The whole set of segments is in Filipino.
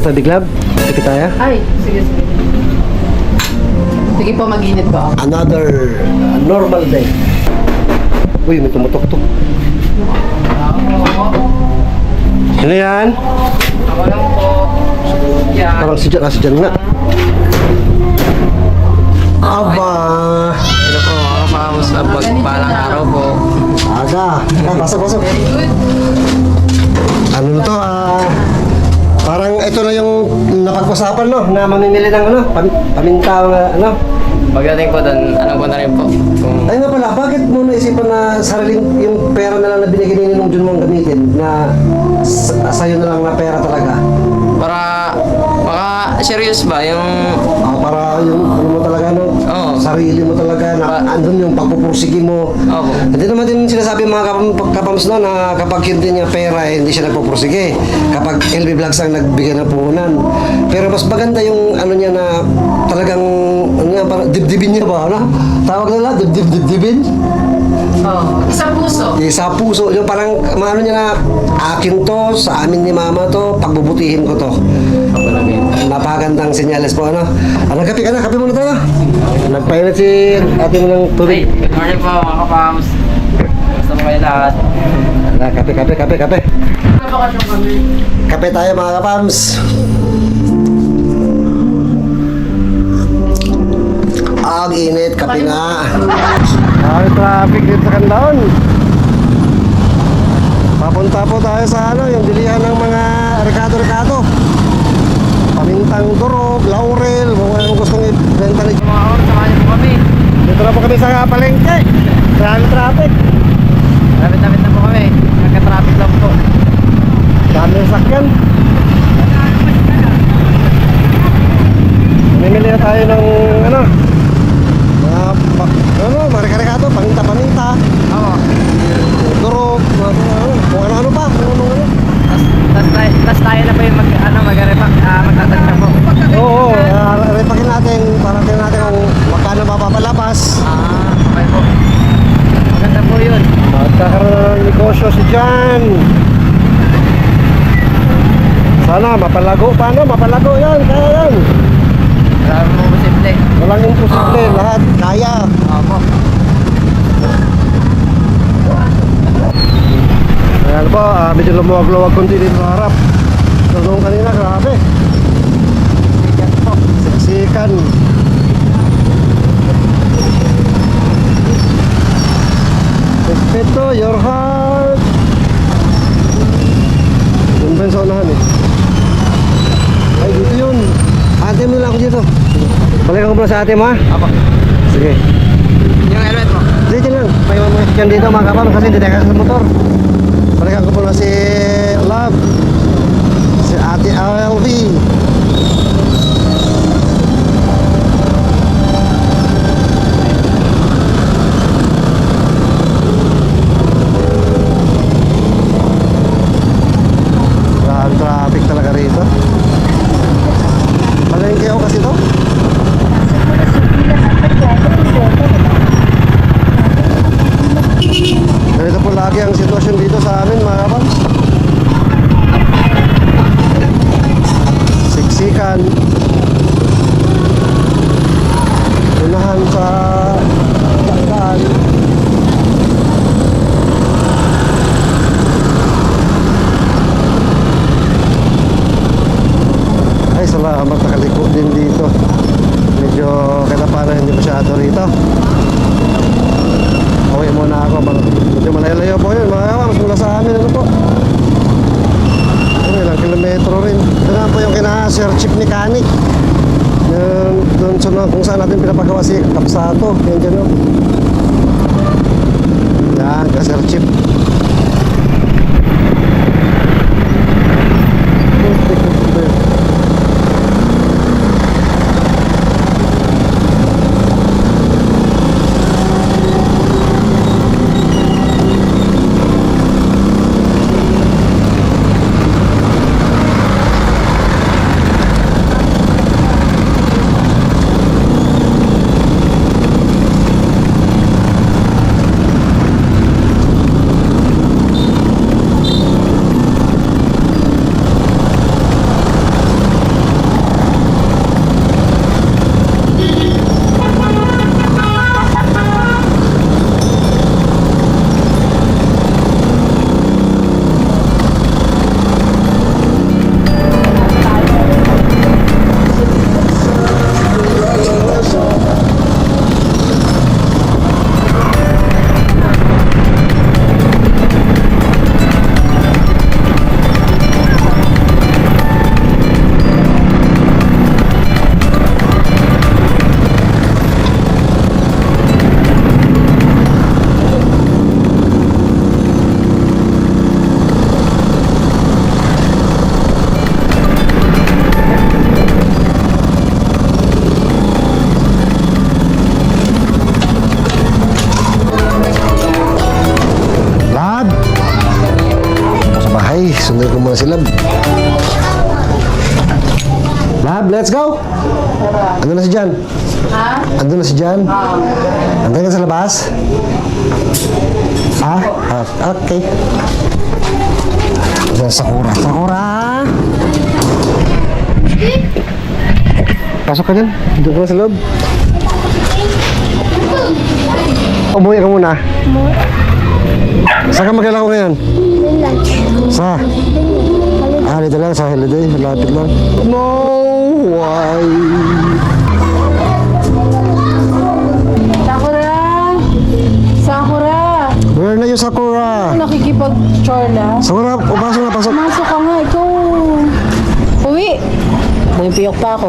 sa Biglab? Sige tayo. Ay, sige, sige. Sige po, mag-init po ako. Another normal day. Uy, may tumutok-tok. Sino yan? Ako lang po. Yan. Parang si Jan nga. Aba! Ito po, kamusta pagpalang araw po. Aga! Pasok. Very good. Ano na to? Parang ito na yung napag-usapan, no? Na mamimili ng ano? Paminta, ano? Pagdating po doon, ano po na rin po. Kung Ay nga pala, bakit mo naisipan na sariling yung pera na lang na binigyan ni Ninong Jun mong gamitin na sa'yo na lang na pera talaga? para maka serious ba yung Para yung ano mo talaga, no? Oo. Sarili mo talaga, na andun yung pagpupursige mo. Opo. Hindi naman din sinasabi mga kapams no, na kapag hindi niya pera, hindi siya nagpupursige. Kapag LB Vlogs ang nagbigay ng puhunan. Pero mas maganda yung ano niya na talagang, ano nga, parang dibdibin niya ba? Ano? Tawag nila, dibdibin? Oh, isang puso. Sa puso, yung parang maano niya na, akin to, sa amin ni mama to, pagbubutihin ko to. Napakagandang senyales po, ano? Kape ka na, kape muna tayo. Nagpainit si ate mo ng tubig. good morning po mga kapams. Gusto mo kayo lahat? Kape. Napakasyon kami. Kape tayo mga kapams. Ang init, kape nga. Ang traffic dito sa Canlaon. Papunta po tayo sa ano, yung bilihan ng mga rekado. Pamintang durog, laurel, mga gustong ibenta ni... Mga oras, samahan niyo po kami. Dito na po kami sa palengke. Dami traffic. Lapit-lapit na po kami. Nagka-traffic lang po. Dami sakyan. Mamimili na tayo ng ano, mga rekado, paminta. Oo. Durog, kung ano pa, Tas tayo na po yung magtatansya po. Oo, repakin natin, para tingnan natin kung magkano mapapalabas. Okay po. Maganda po yun. Magkakaroon ng negosyo si Jan. Sana mapalago pa, no? Mapalago yan, kaya yan. Marami mo posible. Walang imposible, lahat kaya. Opo. Ayan po, medyo lumuwag-luwag konti dito sa harap. So, noong kanina, grabe. Siksikan. Respeto, your heart. Yung ba yung sa unahan eh? Ay, dito yun. Ate mo lang ako dito. Balikan ko muna sa ate mo ha? Opo. Sige. Yung helmet mo. Dito lang. May yan dito mga kapam kasi hindi tayo sa motor. Balikan ko muna si Love. Si ate LV. Traffic talaga rito. Palengke ako kasi to. Ganito po lagi ang sitwasyon dito sa amin mga kapams. Siksikan. Unahan sa daan. Ay, salamat, nakaliko din dito. Medyo katapanan, hindi masyado rito. Uwi muna ako, medyo malayo po yun mga kapams mula sa amin, ano po. Ilang kilometro rin. Ito na po yung kina-Sir Chief Mechanic. Doon sa kung saan natin pinapagawa si Kapsato. Yan dyan o. Yan, ka-Sir Chief. Sundan ko muna si Lab. Lab, let's go! Ano na si Jan? Ha? Ando na si Jan? Anday ka sa labas? Ah? Okay. Diyan, Sakura. Sakura! Pasok ka dyan. Doon ka na sa loob. Umuwi ka muna. Saan ka magkala ko ngayon? Sa? Ah, dito lang sa holiday. Malapit lang. No, why? Sakura! Sakura! Where na yung Sakura? Nakikipag-chore na. Sakura, pasok na, pasok. Masok ka nga, ikaw. Uwi! Pumipiyok pa ako.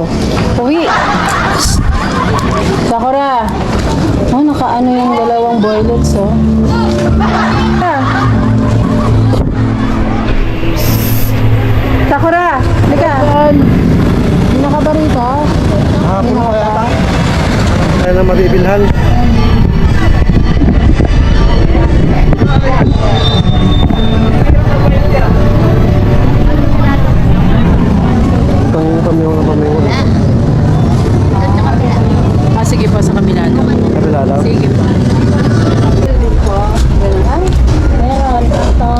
Uwi! Sakura! Oh, nakaano yung dalawang boilets, oh. Ah. Sakura! Lika! Hindi na ka ba rito? Hapon mo kaya ta? Kaya na mabibilhan. Itong pamiho. Ah, sige po, sa kabila daw. Kabila lang. Sige po. Ay, meron. Ito.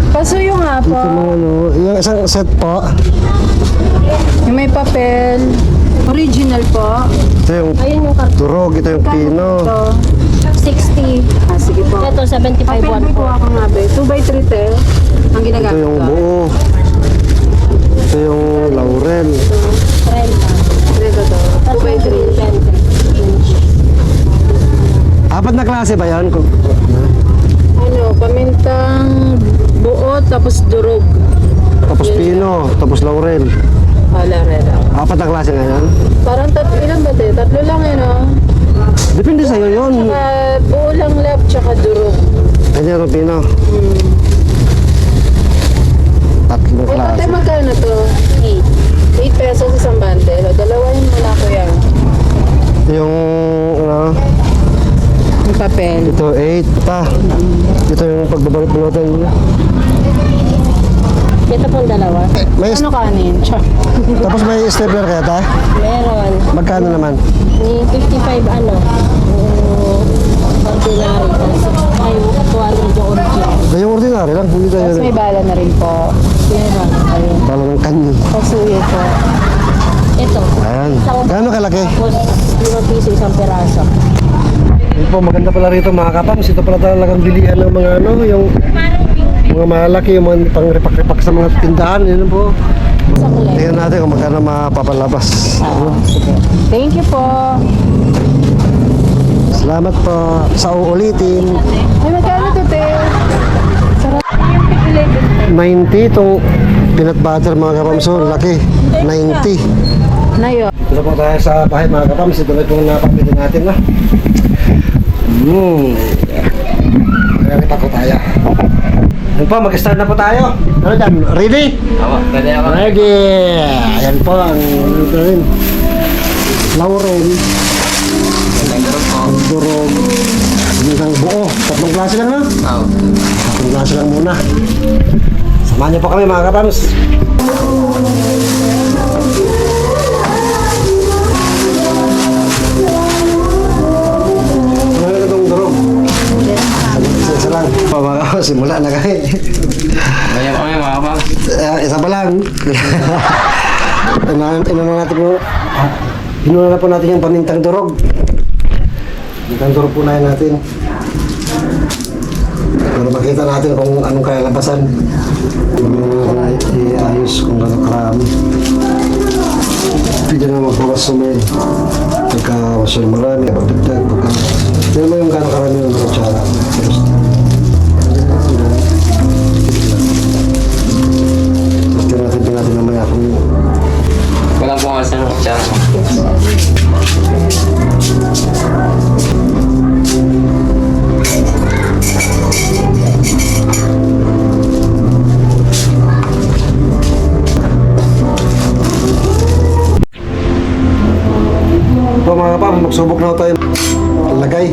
Pasuyo nga po. Ito mga ano, yung isang set po. Yung may papel. Original po. Ito yung Ayun yung karton. durog, ito yung pino. Ito. 60. Ah, sige po. Ito, 75 Papel one po po. ako nga ba? 2x3 te. Ang Ito ginagamit yung ko. buo. Ito yung laurel. 30. Ito to. 2x3. 20. Apat na klase ba yan? Ano, pamintang buo tapos durog. Tapos pino, tapos laurel. Hala, reda. Apat na klase nga yan. Parang ilan ba te? Tatlo lang yun, oh. Depende sa'yo yun. Buo lang lab, tsaka durog. Ganyan ang pino. Tatlong Ate, klase. magkano to? 8 pesos isang bundle. O, dalawa yung mula ko yan. Yung, ano, Yung papel. ito 8 pa. Ito yung pagbabalik mo natin. Ito pong dalawa. May, Ano kanin? Char. tapos may stapler kaya ta? Meron. Magkano naman? Ni 55 ano. Ordinary. Ay, 200 yung original. Yung ordinary lang, hindi tayo Tapos may bala na rin po. Meron. Ayun. Pala ng kanyo. Pasuyo po. Ito. Ayan. Gaano kalaki? Tapos 0 piso isang peraso. Yun po, maganda pala rito mga kapams. Ito pala talagang bilihan ng mga ano, yung mga malaki, yung mga pang-repak-repak sa mga tindahan. Yun po. Sa kulay. Tingnan natin kung magkano mapapalabas. Sige. Thank you po. Salamat po sa uulitin. Ay, magkano to, te? Sarap. 90 itong peanut butter mga kapams. So, laki. 90. Nayo. Ito po tayo sa bahay mga kapams. Ito na itong napapili natin na. Kaya repak ko tayo. Yan po, mag-start na po tayo. Ano dyan? Ready? Pwede ako. Ready! Ayan po ang ito rin. Laurel. Durog. Isang buo. Tatlong klase lang ha? Oo. Tatlong klase lang muna. Samahan niyo po kami mga kapams. Ano na itong durog? Isa lang. Mga kapams, simula na kami. Ganyan kami mga kapag. Isa pa lang. Inuna natin mo. Inuna na po natin yung pamintang durog. Pamintang durog po natin. Para makita natin kung anong kalalabasan. I-ayos kung gano'ng karami. Pwede na magbawas sumay. Pagka-was yung marami, pagdagdag, Tignan mo yung gano'ng karami ng kutsara. Tapos, tingnan natin mamaya kung Walang pumas ng kutsara. ito mga kapam, magsubok na tayo. Lagay.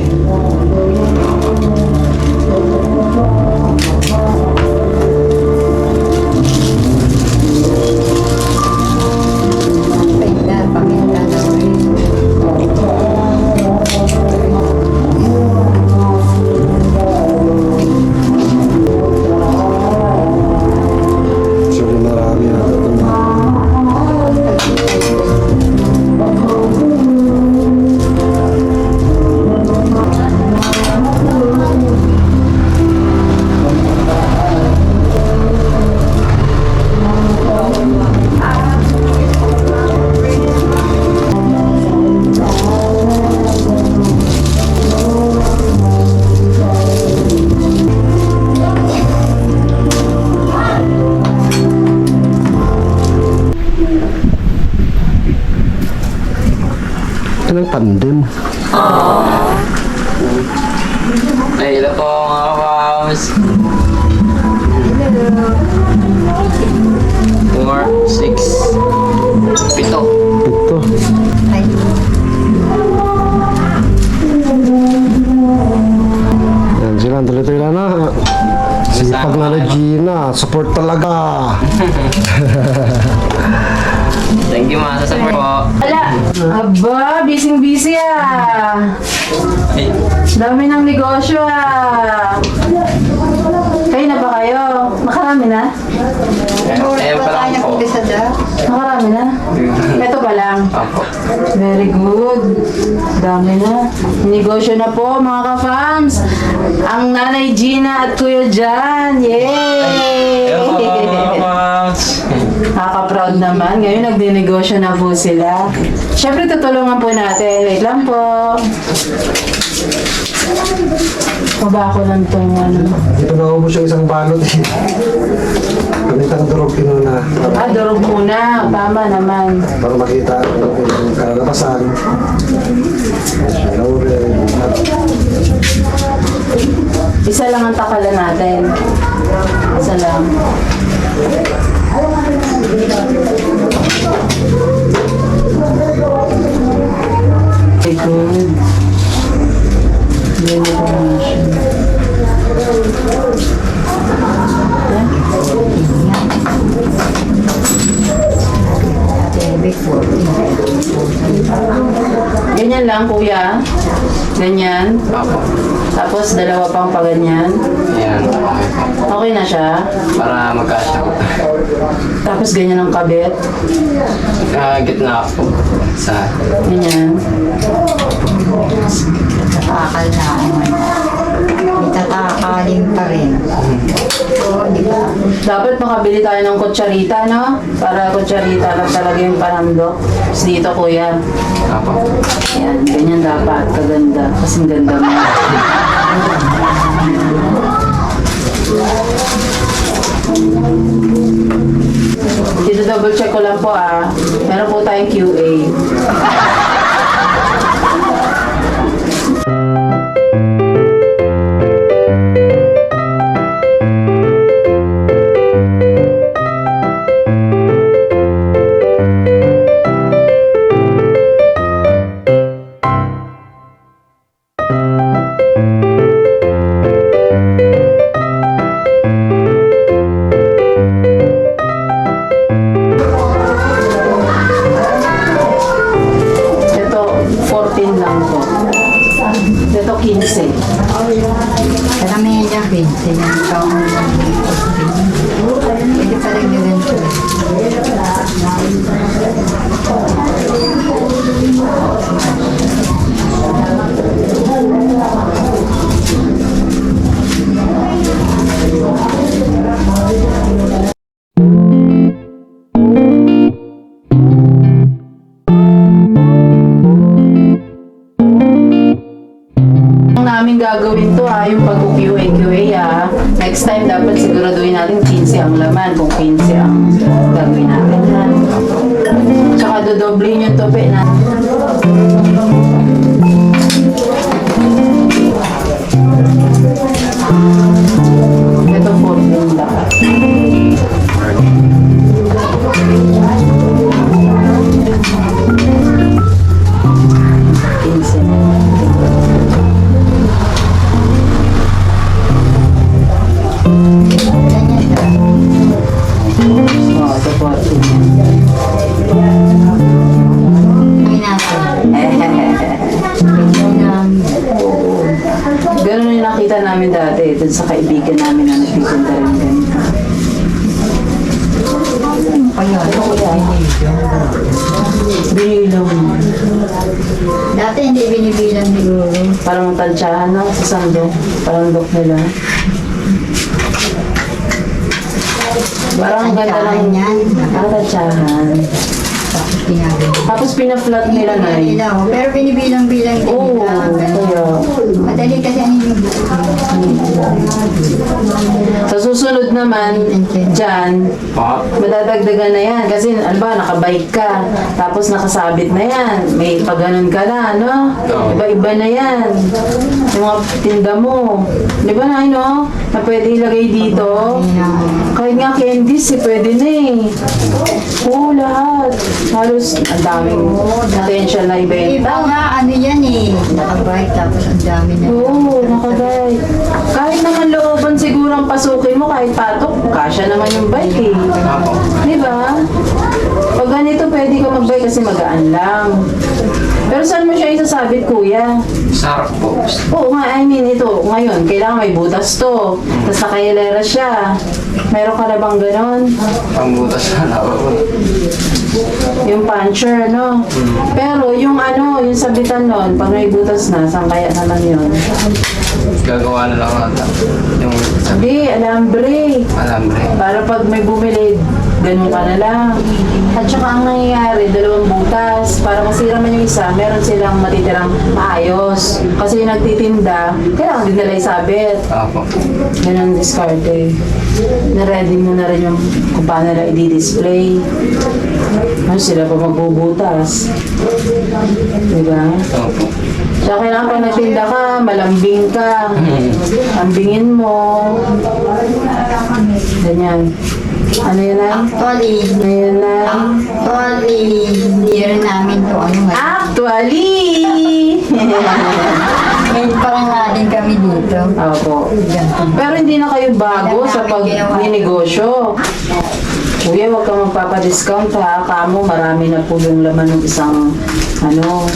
Ay, ilo po mga kapams. 4, 6, 7. Ito. Yan sila, tuloy-tuloy na. Sipag na Regina, support talaga. Thank you mga sa support po. Wala. Aba, busy-busy ah. Ay, Dami ng negosyo ah. Kayo na ba kayo? Nakarami na? ayan pa lang po. Nakarami na? Ito pa lang. Opo. Very good. Dami na. Negosyo na po mga ka-fams. Ang Nanay Gina at Kuya Jan. Yay! Ayan po mga kapams. Nakaka-proud naman. Ngayon nagdinegosyo na po sila. Siyempre tutulungan po natin. Wait lang po. Baba ko lang itong ano. Dito na ubos yung isang balot eh. Kami tang durog kinuna. Ah, durog muna. Tama naman. Para makita ang kalalabasan. Laurel. Isa lang ang takalan natin. Isa lang. Very good. Very good. Ganyan lang, kuya. Ganyan. Opo. Tapos dalawa pang paganyan. Ayan, okay po. Okay na siya. Para magkasya po. Tapos ganyan ang kabit. Gitna po. Sa Ganyan. Takal na naman. Itatakalin pa rin. Oo, di ba? Dapat makabili tayo ng kutsarita, no? Para kutsarita lang talaga yung panandok. Tapos dito, kuya. Opo. Yan, ganyan dapat. Kaganda. Kasing ganda mo. Dito double check ko lang po ah. Meron po tayong QA. Ito, 14 lang po. Ito, 15. Karamihan niya, Vince. Yung taong pwede pa rin ganito. Ang namin gagawin to yung pag-QA next time dapat siguraduhin natin 15 ang laman kung 15 ang gagawin natin ha. Tsaka dodoblihin yung tope na. Ito 14 lahat. Oh, ito 14. Ay natin. Ganun yung nakita namin dati dun sa kaibigan namin na nagtitinda rin ganito. Kaya, Binilaw mo. dati hindi binibilang siguro. Parang tansyahan no? Sa sandok. Parang dok nila. Parang ang ganda Tansyahan lang. yan. Parang tansyahan. Tapos ginagawa. Tapos pinaflat nila na yun. Nila, oh. Pero binibilang-bilang din Oo, nila. kaya. Madali kasi ang inyong Sa susunod naman, dyan, Pa. madadagdagan na yan. Kasi, ano ba, nakabike ka. Tapos nakasabit na yan. May pagganon ka na, no? Oo. Iba-iba na yan. Yung mga tinda mo. Di ba na, no? Na pwede ilagay dito. Kahit nga candies, pwede na eh. Oo, lahat. Halos, ang daming potential na Iba ibenta. nga, ano yan eh. Nakabike tapos ang dami na. Oo, nakabike. Kahit naman looban siguro ang pasukin mo, kahit patok, kasya naman yung bike eh. Ako. Di ba? Pag ganito, pwede ka mag-bike kasi magaan lang. Pero saan mo siya isasabit, kuya? Sarap po. Oo nga, I mean, ito, ngayon, kailangan may butas to. Tapos nakahilera siya. Meron ka na bang ganon? Pangbutas na ako. Yung puncher, no? Pero yung ano, yung sabitan nun, pag may butas na, saan kaya naman yun? Gagawa na lang ata. Yung sabi, Hindi, alambre. alambre. Para pag may bumili, ganun ka na lang. At saka ang nangyayari, dalawang butas. Para masira man yung isa, meron silang matitirang maayos. Kasi yung nagtitinda, kailangan din nila isabit. Ako. Ganun ang diskarte. Na-ready mo na rin yung kung paano nila i-display. Ano sila pa magbubutas. Diba? Opo. Tsaka kailangan pag nagtinda ka, malambing ka. Lambingin mo. Ganyan. Ano yan na? Actually, Ayan na. hindi rin namin to ano nga. Actually! Ngayon pa lang nga din kami dito. Opo. Ganito. Pero hindi na kayo bago sa pag-negosyo. Kuya, huwag kang magpapadiscount ha. Kamo, marami na po yung laman ng isang, ano,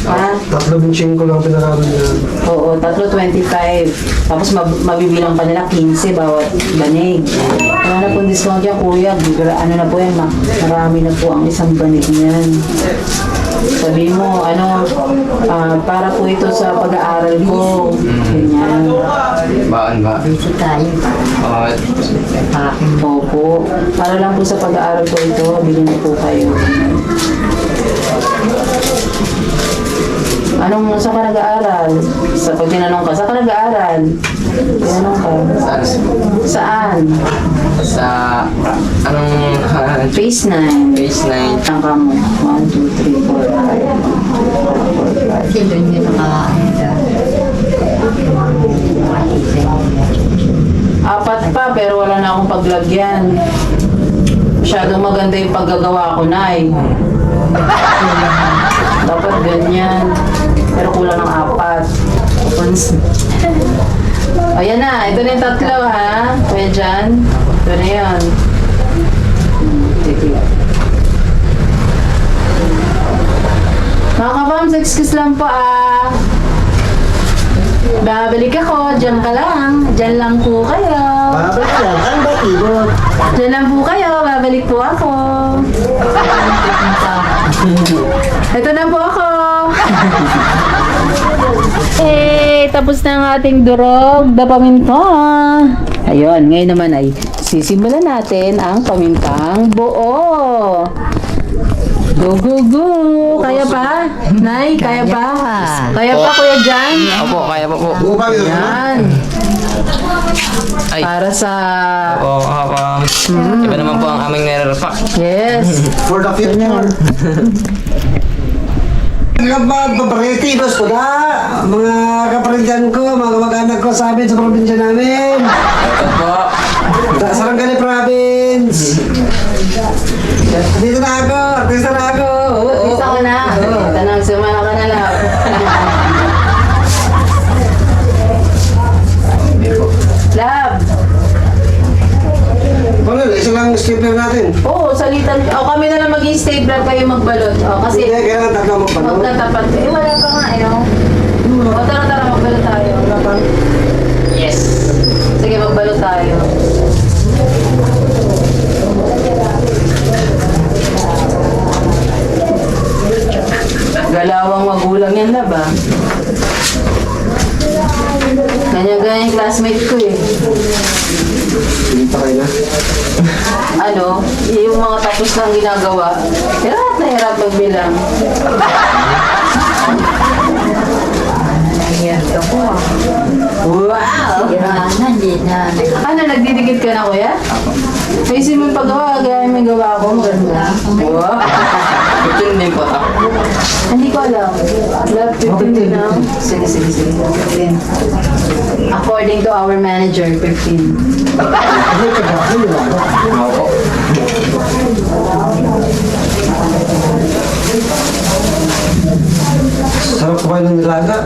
ha? 3.5 lang pinakaroon niya. Oo, 3.25. Tapos mabibilang pa nila 15 bawat banig. Wala na pong discount yan, kuya. Ano na po yan, marami na po ang isang banig niyan. Sabi mo, ano, para po ito sa pag-aaral ko. Ganyan. Baan ba? Dito tayo. Akin. Opo. Para lang po sa pag-aaral ko ito, bilhin na po kayo. Anong, saan ka nag-aaral? Sa pag tinanong ka, saan ka nag-aaral? Tinanong ka. Saan? Saan? Sa anong Phase 9. Phase 9. Ang ka mo. 1, 2, 3, 4, 5. Kasi doon yun Apat pa, pero wala na akong paglagyan. Masyadong maganda yung paggagawa ko na eh. Dapat ganyan. Pero kulang ng 4. Ayan na, ito na yung 3 ha. Kaya dyan, ito na yun. Sige. Mga kapams, excuse lang po ah. Babalik ako, dyan ka lang. Dyan lang po kayo. Babalik lang, ano ba keyboard? Dyan lang po kayo, babalik po ako. Ito na po ako. Tapos na ang ating durog na paminta. Ayun, ngayon naman ay sisimulan natin ang pamintang buo. Go, go, go! Kaya pa? Nay, kaya pa? Kaya pa, Kuya Jan? Opo, kaya pa po. Upang yun. Yan. Ay. Para sa... Opo, iba naman po ang aming nire-repack. Yes. For the future. Mga paparetinos ko na, mga kaparingan ko, mga kamag-anak ko sa amin sa probinsya namin. Ito po. Sa Sarangani Province. Dito na ako, artista na ako. Isa ka na. Tanong, sumama ka na lang. Lab. Paano, isa lang stapler natin. Oo, salitan. O, kami na lang mag-i-stapler kayo magbalot. O, kasi Hindi, kailangan tatlo mo pa. magtatapat. Eh, wala pa nga, eh, no? O, tara, magbalot tayo. Yes. Sige, magbalot tayo. Galawang magulang yan na ba? Ganyan-ganyan yung classmate ko eh. Hindi pa kayo na. Ano, yung mga tapos na ginagawa, hirap na hirap magbilang. Nangyari ako ah. Wow! Sira na, hindi na. Ano nagdidikit ka na, kuya? Ayusin mo yung paggawa, gaya mo yung gawa ko, maganda. Wow. 15 din po to. Hindi ko alam. Love 15 din na. Sige. 15. According to our manager, 15. Ano yung kagaki nila? Opo. Sarap kumain ng nilaga.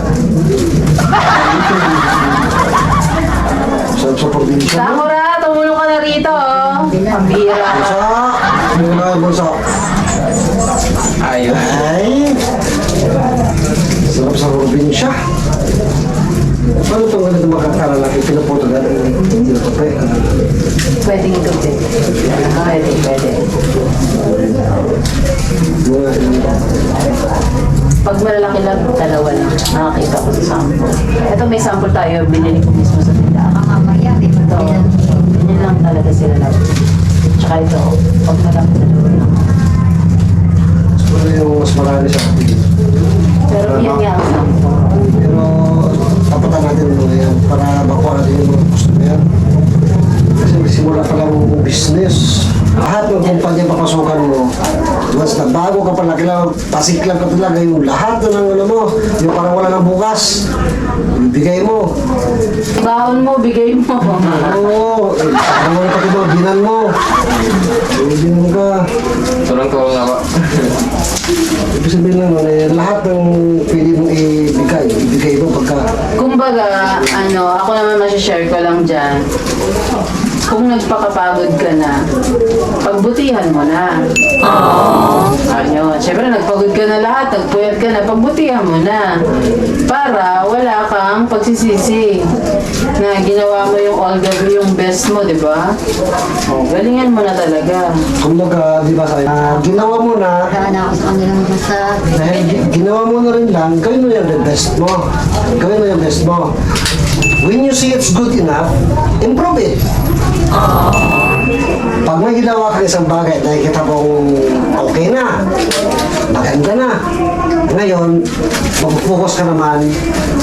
Sarap sa probinsya. Sakura, tumulong ka na rito, oh. Pambira. Bulsa! Hindi ko na yung bulsa. Ayun. Ay! Sarap sa probinsya. Paano itong ganito makakala natin? Pinapoto na dito pre. Pwede ito, pwede. Pag malalaki lang, dalawa lang. Nakakita ko sa sample. Ito may sample tayo, binili ko mismo sa tindahan. Mamaya, di ba? Ito, ganyan lang talaga sila lang. Tsaka ito, pag malaki dalawa lang. Siguro yung mas marami sa atin. Pero yan nga ang sample. Pero tapatan natin mo yan para makuha natin yung mga customer. Kasi magsimula pa lang ang business. Lahat ng kumpanya papasukan mo, once na bago ka pala, kailangan pasiklan ka talaga yung lahat na ng ano mo, yung parang wala ng bukas, ibigay mo. Baon mo, bigay mo. Oo, ano mo pati mga binan mo. Binan ka. Tulong-tulong na po. Ibig sabihin lang, lahat ng pwede mong ibigay mo pagka Kumbaga, ako naman masashare ko lang dyan. Kung nagpakapagod ka na, pagbutihan mo na. Ayun. Siyempre, nagpagod ka na lahat, nagpuyat ka na, pagbutihan mo na. Para wala kang pagsisisi na ginawa mo yung all the yung best mo, di ba? Galingan mo na talaga. kumbaga, di ba sabi, ginawa mo na, Sana ako sa kanilang basta. dahil ginawa mo na rin lang, gawin mo yung best mo. Gawin mo yung best mo. When you see it's good enough, improve it. Pag may ginawa ka isang bagay, nakikita mong okay na, maganda na. Ngayon, mag-focus ka naman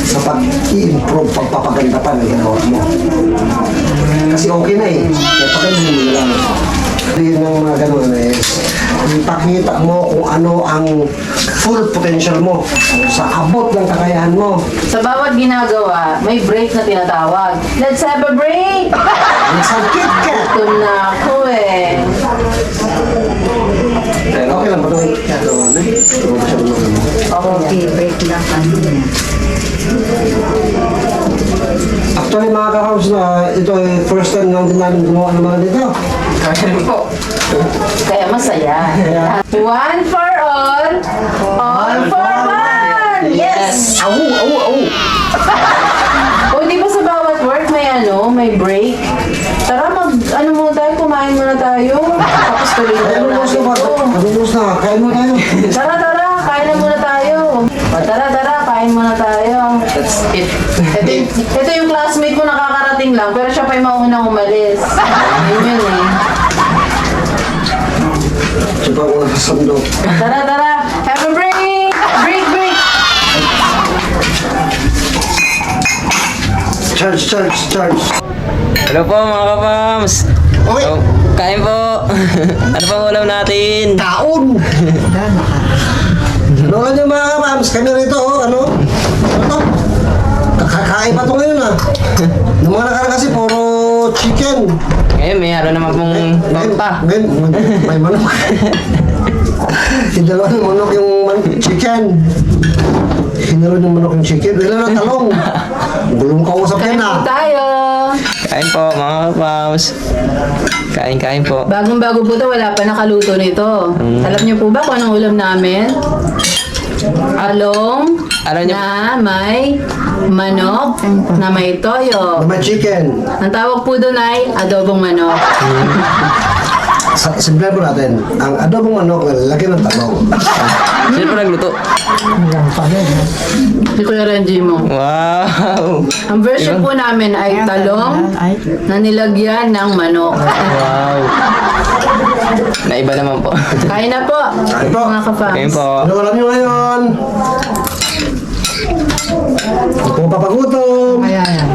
sa pag-i-improve, pagpapaganda pa ng ginawa mo. Kasi okay na eh. Kaya paganda mo lang. Yun ng mga ganun is, ipakita mo kung ano ang full potential mo sa abot ng kakayahan mo. Sa bawat ginagawa, may break na tinatawag. Let's have a break! Nagsagkit ka! Ito na ako eh. Okay lang ba ito? Okay, break lang kanina. Actually mga ka-house na ito ay first time lang din namin gumawa ng mga dito. Ayun po. Kaya masaya. One for all for one! Yes! Awu, awu, awu! O di ba sa bawat work may break? Tara muna tayo, kumain muna tayo. Tapos tuloy na Ano natin na? ito. Ano na? Kain mo tayo. Tara, kain na muna tayo. O tara, kain muna tayo. That's it. Ito yung classmate ko nakakarating lang, pero siya pa yung maunang umalis. Yun eh. Diba ko na sa sandok. Tara. Have a break! Break! Charge. Hello po mga kapams. Okay. Oh, kain po. Ano pang ulam natin? Taon! Ano nyo mga kapams? Kami rito, ano? Ano to? Kakakain pa to ngayon Nung mga nakaraan kasi puro chicken. Ngayon may araw naman pong bangka. Ngayon, may manok. Hinalo ng manok yung chicken. Hinalo ng manok yung chicken. Wala na talong. Gulong kausap Kain yan po tayo! Kain po mga kapams. Kain po. Bagong-bago po to, wala pa nakaluto nito. Alam niyo po ba kung anong ulam namin? Along Alam niyo- na may manok na may toyo. May chicken. Ang tawag po doon ay adobong manok. Simple po natin. Ang adobong manok na lalagyan ng talong. Sino po nagluto? Si Kuya Renji mo. Wow! Ang version po namin ay talong na nilagyan ng manok. Wow! Naiba naman po. Kain na po, Kain po. mga kapams. Kain po. Ano alam nyo ngayon? Hindi po papagutom. Ayan.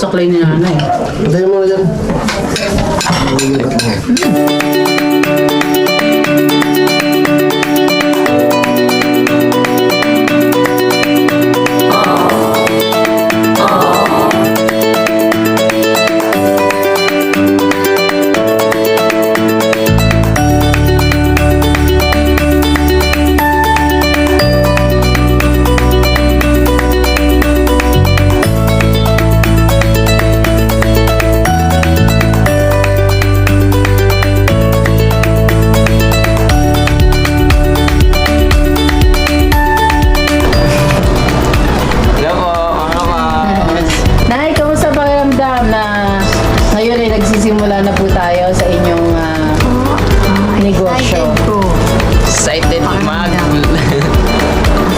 saklay ni nanay. Patayin mo na dyan. Nilipat mo. Hello po, ano ka? Nay, kamusta pakiramdam na ngayon ay nagsisimula na po tayo sa inyong negosyo? Excited po. Excited mag...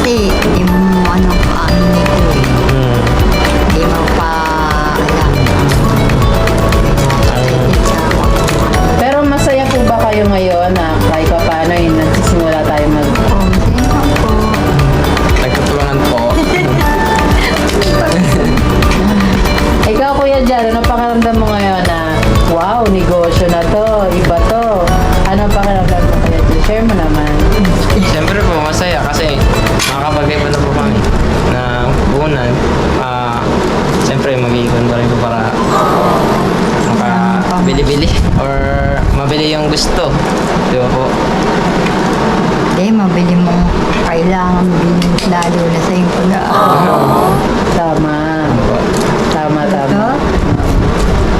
Kasi, hindi mo paano nito eh. Hindi mo pa alam. Excited siya ako. Pero masaya po ba kayo ngayon na kahit pa paano ay nagsisimula tayo Konti lang po. Nagtutulungan po. Ikaw, Kuya Jan, ano pakiramdam mo ngayon na wow, negosyo na to, iba to? Ano pakiramdam mo, Kuya Jan? Share mo naman. Siyempre po, masaya kasi makakapag-iba na po kami na punan. Siyempre, mag-iikon pa rin po para makabili-bili or mabili yung gusto. Di ba po? Hindi, mabili mo kailangan bilhin lalo na sa yung pag-aaral. Tama. Tama, tama.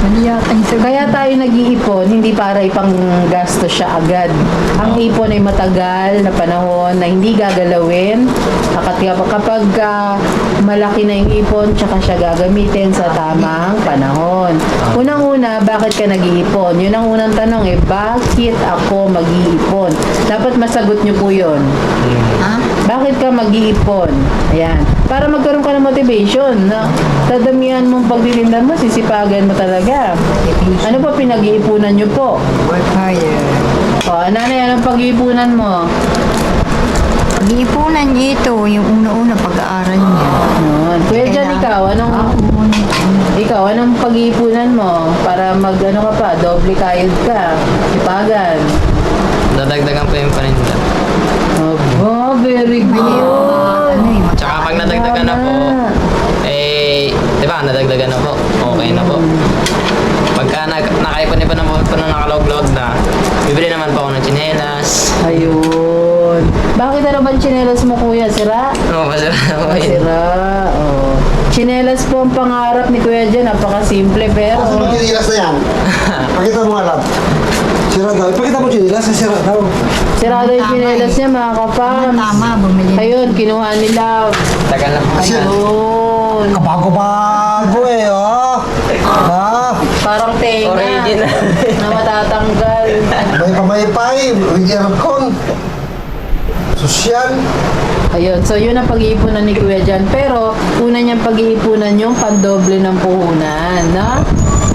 Mali yata yung sagot. Kaya tayo nag-iipon, hindi para ipang gasto siya agad. Ang ipon ay matagal na panahon na hindi gagalawin. Kapag malaki na yung ipon, tsaka siya gagamitin sa tamang panahon. Unang-una, bakit ka nag-iipon? Yun ang unang tanong eh, bakit ako mag-iipon? Dapat masagot nyo po yun. Ha? Bakit ka mag-iipon? Ayan. Para magkaroon ka ng motivation na dadamihan mong pagdilindan mo, sisipagan mo talaga. Ano pa pinag-iipunan nyo po? Work harder. O, nanay, anong pag-iipunan mo? Pag-iipunan niya ito, yung una-una pag-aaral niya. Yun. Kuya Jan, ikaw, anong pag-iipunan mo? Para ano ka pa, doble kayod ka, sipagan. Dadagdagan po yung paninda. Aba, very good. Ano eh, Tsaka pag nadagdagan na po, di ba, nadagdagan na po. Okay na po. Pagka nakaipon-ipon na po na nakalog-log na, bibili naman po ako ng tsinelas. Ayun. Bakit ano ba ang tsinelas mo, kuya? Sira? Oo, masira na po yun. Sira. Oh. Tsinelas po ang pangarap ni Kuya Jan. Napakasimple pero... Ano yung chinilas na yan? Pakita mo nga lang. Sira daw. Ipakita mo chinilas, sira daw. Sira daw yung tsinelas niya, mga kapams. tama, bumili. Ayun, kinuha nila. Tagal na po. Ayun. Kabago-bago eh, oh. Ha? Parang tenga. Original. Na matatanggal. May pamaypay, with aircon. Sosyal. Ayun, so yun ang pag-iipunan ni Kuya Jan. Pero, una niyang pag-iipunan yung pandoble ng puhunan, no?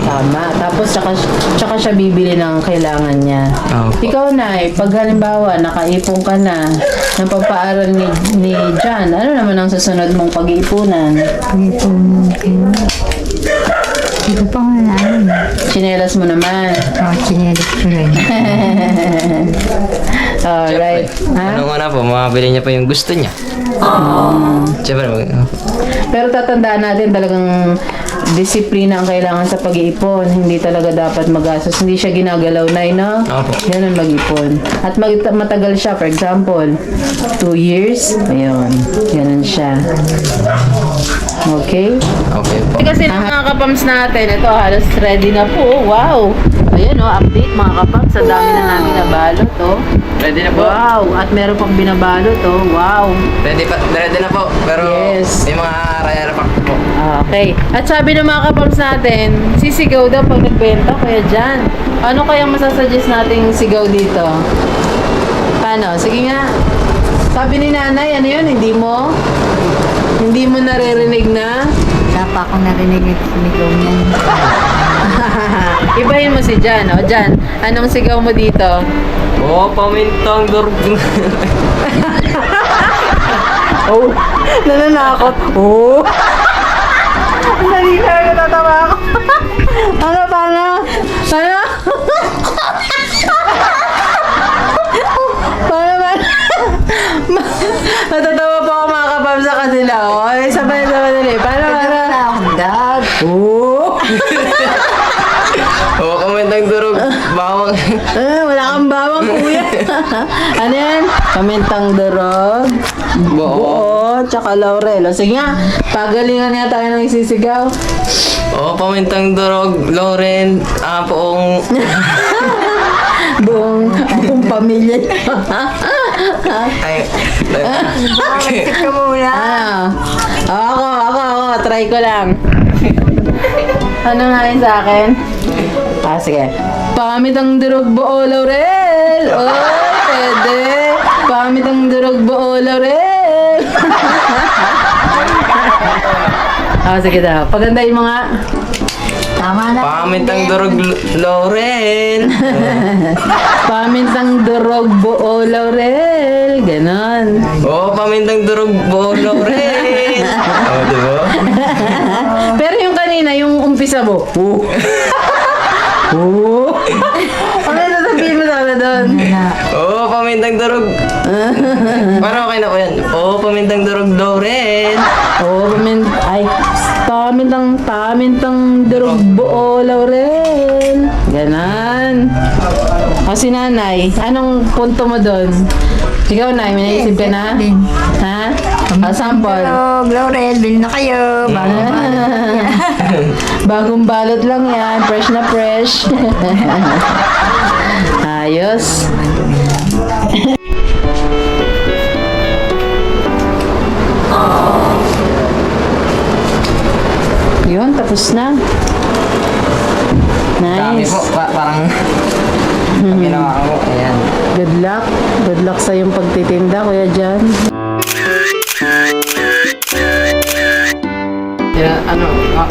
Tama. Tapos, tsaka siya bibili ng kailangan niya. Opo. Ikaw, Nay, pag halimbawa, nakaipon ka na ng pagpaaral ni Jan, ano naman ang susunod mong pag-iipunan? Pag-iipunan ko. Hindi ko pa nga alam. Chinelas mo naman. Chinelas ko rin. Alright. Ha? Ano nga na po, mabili niya pa yung gusto niya. Siyempre, Pero tatandaan natin talagang disiplina ang kailangan sa pag-iipon. Hindi talaga dapat magastos. Hindi siya ginagalaw na, no? Opo. Ganun mag-ipon. At matagal siya. For example, 2 years. Ayun. Ganun siya. Okay? okay po. Kasi ng mga kapams natin, ito halos ready na po. Wow! Ayan update mga kapams. Sa dami na namin nabalot, Ready na po. Wow! At meron pang binabalot, Wow! Ready na po. Pero Yes. may mga rare pack po. Okay. At sabi ng mga kapams natin, sisigaw daw pag nagbenta, Kuya Jan. Ano kayang masasuggest nating sigaw dito? Paano? Sige nga. Sabi ni nanay, ano yun? Hindi mo naririnig na? Wala pa akong narinig yung sumigaw niyan. Ibahin mo si Jan, Jan, anong sigaw mo dito? Oh, pamintang durog. Oh, nananakot. Oh. Dali na, natatawa ako. Ano, paano? Paano? Paano? Natatawa pa ako mga kapam sa kanila. Oh. Ay, sabay. Paano? Wala akong dag. Oo. Oo, kamentang durog. Bawang. Wala kang bawang, kuya. Ano yan? Pamentang durog. Buo. Tsaka laurel. O, sige nga, pagalingan nga tayo ng isisigaw. Oo, pamintang durog. Lauren. Poong. Buong pamilya. Ay. Bakit ka muna? Ako. Try ko lang. Ano nga yun sa akin? Sige. Pamit ang durog buo, laurel. Oh, pwede. Pamit ang durog buo, laurel. Sige daw. Pagandahin mo nga. Tama na. Pamintang durog Lauren. Pamintang durog buo, laurel. Ganon. Oo, pamintang durog buo Lauren. Oo, diba? Pero yung kanina, yung umpisa mo. Ano sasabihin mo sana doon? Oo, pamintang durog. Parang okay na po yan. Oo, pamintang durog Lauren. Pamintang durog buo, laurel. Ganon. Si nanay, anong punto mo doon? Ikaw, nay, may naisip ka na? Din. Ha? Sample. Hello, Laurel, bil na kayo. Bagong balot lang yan. Fresh na fresh. Ayos. Yun, tapos na. Dami Nice. po. Parang ginawa ko. Ayan. Good luck. Good luck sa iyong pagtitinda, Kuya Jan. Kaya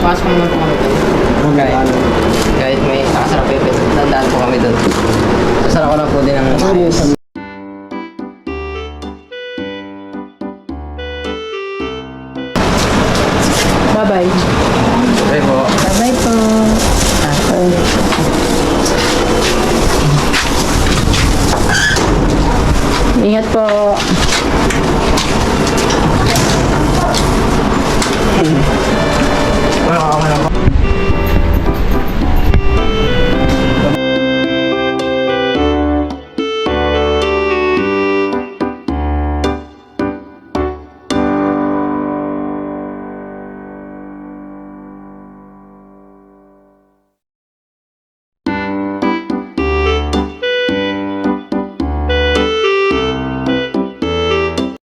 pasok naman po kami doon. Kahit may nakasarap pepe, nadaan po kami doon. Sasara ko lang po din ang ayos. Bye-bye. Okay po. Bye-bye po. Ingat po.